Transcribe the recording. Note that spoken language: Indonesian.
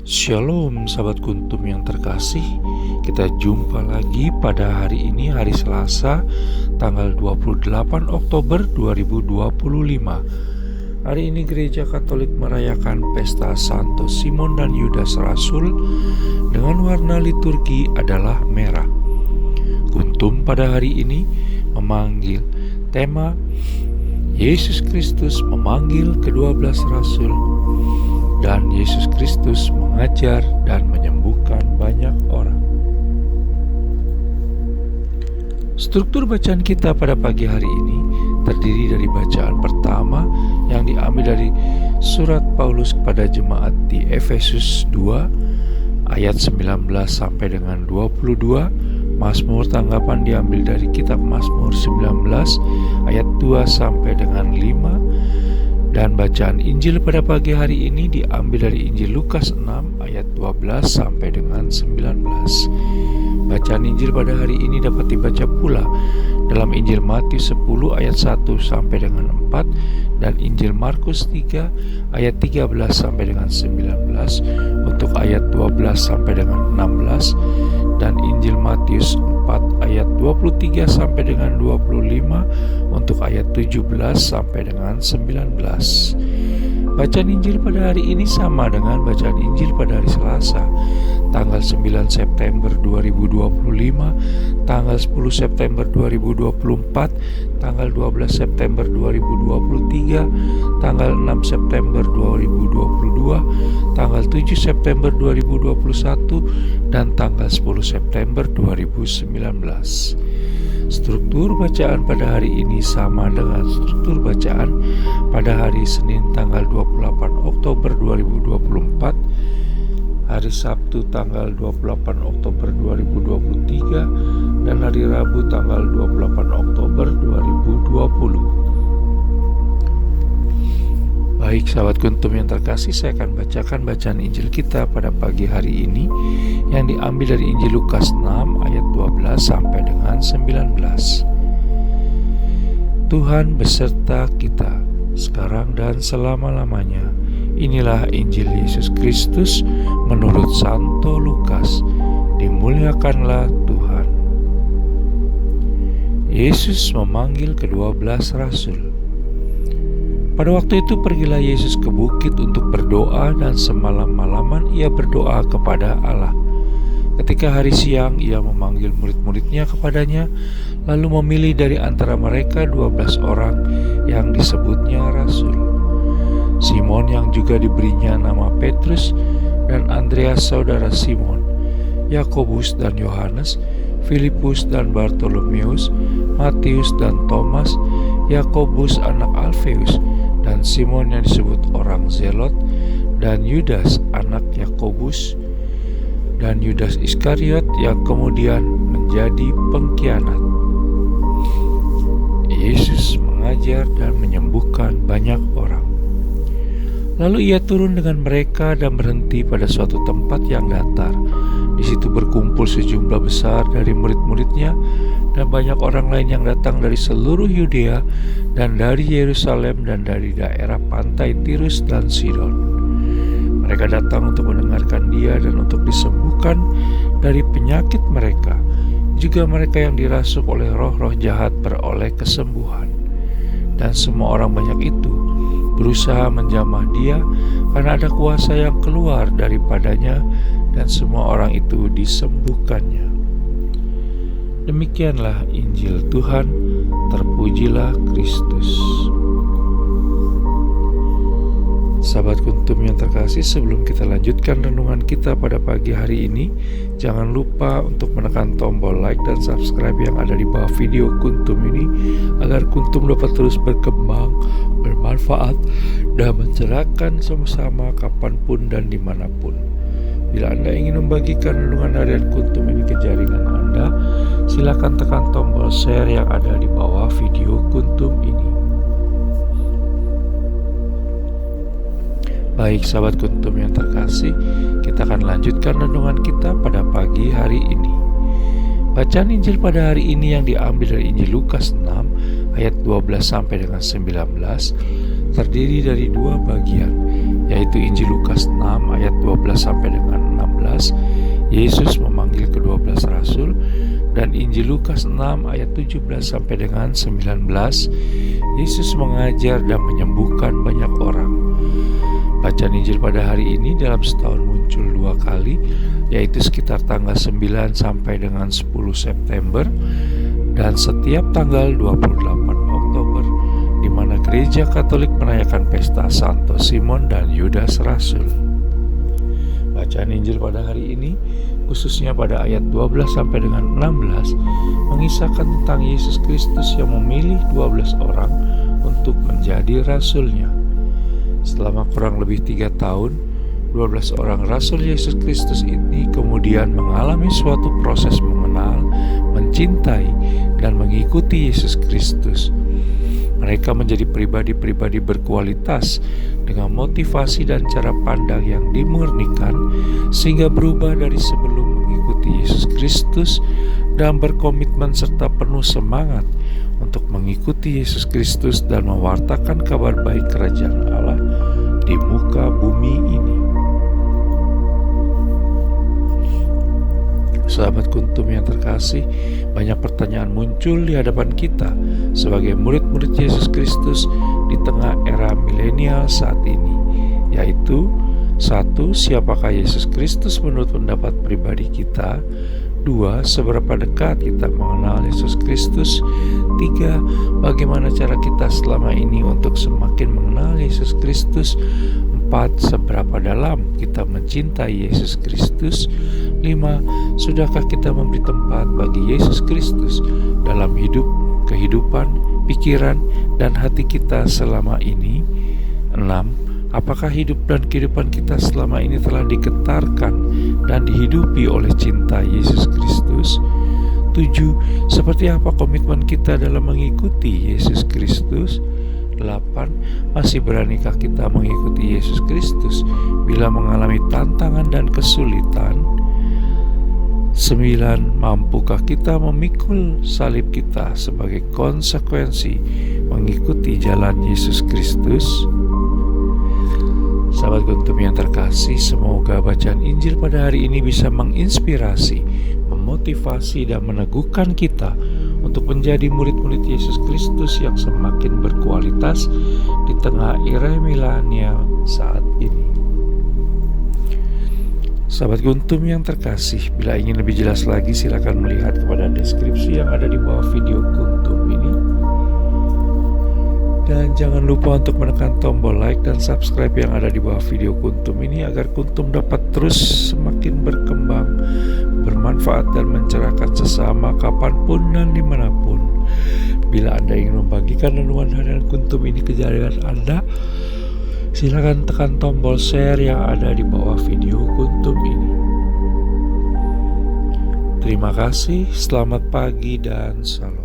Shalom sahabat Kuntum yang terkasih. Kita jumpa lagi pada hari ini, hari Selasa, tanggal 28 Oktober 2025. Hari ini Gereja Katolik merayakan pesta Santo Simon dan Yudas Rasul dengan warna liturgi adalah merah. Kuntum pada hari ini memanggil tema Yesus Kristus memanggil ke-12 Rasul, dan Yesus Kristus mengajar dan menyembuhkan banyak orang. Struktur bacaan kita pada pagi hari ini terdiri dari bacaan pertama yang diambil dari surat Paulus kepada jemaat di Efesus 2 ayat 19 sampai dengan 22. Mazmur tanggapan diambil dari kitab Mazmur 19 ayat 2 sampai dengan 5. Dan bacaan Injil pada pagi hari ini diambil dari Injil Lukas 6 ayat 12 sampai dengan 19. Bacaan Injil pada hari ini dapat dibaca pula dalam Injil Matius 10 ayat 1 sampai dengan 4 dan Injil Markus 3 ayat 13 sampai dengan 19 untuk ayat 12 sampai dengan 16 dan Injil Matius 4 ayat 23 sampai dengan 25 untuk ayat 17 sampai dengan 19. Bacaan Injil pada hari ini sama dengan bacaan Injil pada hari Selasa, tanggal 9 September 2025, tanggal 10 September 2024, tanggal 12 September 2023, tanggal 6 September 2022, tanggal 7 September 2021, dan tanggal 10 September 2019. Struktur bacaan pada hari ini sama dengan struktur bacaan pada hari Senin tanggal 28 Oktober 2024, hari Sabtu tanggal 28 Oktober 2023, dan hari Rabu tanggal 28 Oktober 2020. Baik sahabat Kuntum yang terkasih, saya akan bacakan bacaan Injil kita pada pagi hari ini yang diambil dari Injil Lukas 6 ayat 12 sampai dengan 19. Tuhan beserta kita sekarang dan selama-lamanya. Inilah Injil Yesus Kristus menurut Santo Lukas. Dimuliakanlah Tuhan. Yesus memanggil ke-12 Rasul. Pada waktu itu pergilah Yesus ke bukit untuk berdoa, dan semalam-malaman ia berdoa kepada Allah. Ketika hari siang ia memanggil murid-muridnya kepadanya, lalu memilih dari antara mereka 12 orang yang disebutnya Rasul. Simon yang juga diberinya nama Petrus, dan Andreas saudara Simon, Yakobus dan Yohanes, Filipus dan Bartolomeus, Matius dan Thomas, Yakobus anak Alfeus, dan Simon yang disebut orang Zelot, dan Yudas anak Yakobus, dan Yudas Iskariot yang kemudian menjadi pengkhianat. Yesus mengajar dan menyembuhkan banyak orang. Lalu ia turun dengan mereka dan berhenti pada suatu tempat yang datar. Di situ berkumpul sejumlah besar dari murid-muridnya dan banyak orang lain yang datang dari seluruh Yudea dan dari Yerusalem dan dari daerah pantai Tirus dan Sidon. Mereka datang untuk mendengarkan dia dan untuk disembuhkan dari penyakit mereka. Juga mereka yang dirasuk oleh roh-roh jahat beroleh kesembuhan. Dan semua orang banyak itu berusaha menjamah dia karena ada kuasa yang keluar daripadanya, dan semua orang itu disembuhkannya. Demikianlah Injil Tuhan, terpujilah Kristus. Sahabat Kuntum yang terkasih, sebelum kita lanjutkan renungan kita pada pagi hari ini, jangan lupa untuk menekan tombol like dan subscribe yang ada di bawah video Kuntum ini, agar Kuntum dapat terus berkembang, bermanfaat, dan mencerahkan sama-sama kapanpun dan dimanapun. Bila Anda ingin membagikan renungan harian Kuntum ini ke jaringan Anda, silakan tekan tombol share yang ada di bawah video Kuntum ini. Baik sahabat Kuntum yang terkasih, kita akan lanjutkan renungan kita pada pagi hari ini. Bacaan Injil pada hari ini yang diambil dari Injil Lukas 6 ayat 12 sampai dengan 19 terdiri dari dua bagian, yaitu Injil Lukas 6 ayat 12 sampai dengan 16, Yesus memanggil ke-12 rasul, dan Injil Lukas 6 ayat 17 sampai dengan 19, Yesus mengajar dan menyembuhkan banyak orang. Bacaan Injil pada hari ini dalam setahun muncul 2 kali, yaitu sekitar tanggal 9 sampai dengan 10 September dan setiap tanggal 28 Oktober, di mana Gereja Katolik merayakan pesta Santo Simon dan Yudas Rasul. Bacaan Injil pada hari ini, khususnya pada ayat 12 sampai dengan 16, mengisahkan tentang Yesus Kristus yang memilih 12 orang untuk menjadi rasulnya. Selama kurang lebih 3 tahun, 12 orang rasul Yesus Kristus ini kemudian mengalami suatu proses mengenal, mencintai, dan mengikuti Yesus Kristus. Mereka menjadi pribadi-pribadi berkualitas dengan motivasi dan cara pandang yang dimurnikan, sehingga berubah dari sebelum mengikuti Yesus Kristus dan berkomitmen serta penuh semangat untuk mengikuti Yesus Kristus dan mewartakan kabar baik kerajaan Allah di muka bumi ini. Sahabat Kuntum yang terkasih, banyak pertanyaan muncul di hadapan kita sebagai murid-murid Yesus Kristus di tengah era milenial saat ini, yaitu 1. Siapakah Yesus Kristus menurut pendapat pribadi kita? 2. Seberapa dekat kita mengenal Yesus Kristus? 3. Bagaimana cara kita selama ini untuk semakin mengenal Yesus Kristus? 4. Seberapa dalam kita mencintai Yesus Kristus? 5. Sudahkah kita memberi tempat bagi Yesus Kristus dalam hidup, kehidupan, pikiran, dan hati kita selama ini? 6. Apakah hidup dan kehidupan kita selama ini telah digetarkan dan dihidupi oleh cinta Yesus Kristus? 7. Seperti apa komitmen kita dalam mengikuti Yesus Kristus? 8. Masih beranikah kita mengikuti Yesus Kristus bila mengalami tantangan dan kesulitan? 9. Mampukah kita memikul salib kita sebagai konsekuensi mengikuti jalan Yesus Kristus? Sahabat Kuntum yang terkasih, semoga bacaan Injil pada hari ini bisa menginspirasi, memotivasi, dan meneguhkan kita untuk menjadi murid-murid Yesus Kristus yang semakin berkualitas di tengah era milenial saat ini. Sahabat Kuntum yang terkasih, bila ingin lebih jelas lagi silakan melihat kepada deskripsi yang ada di bawah video Kuntum ini. Dan jangan lupa untuk menekan tombol like dan subscribe yang ada di bawah video Kuntum ini agar Kuntum dapat terus semakin berkembang, bermanfaat dan mencerahkan sesama kapanpun dan dimanapun. Bila Anda ingin membagikan renungan harian Kuntum ini ke jaringan Anda, silakan tekan tombol share yang ada di bawah video Kuntum ini. Terima kasih, selamat pagi dan salam.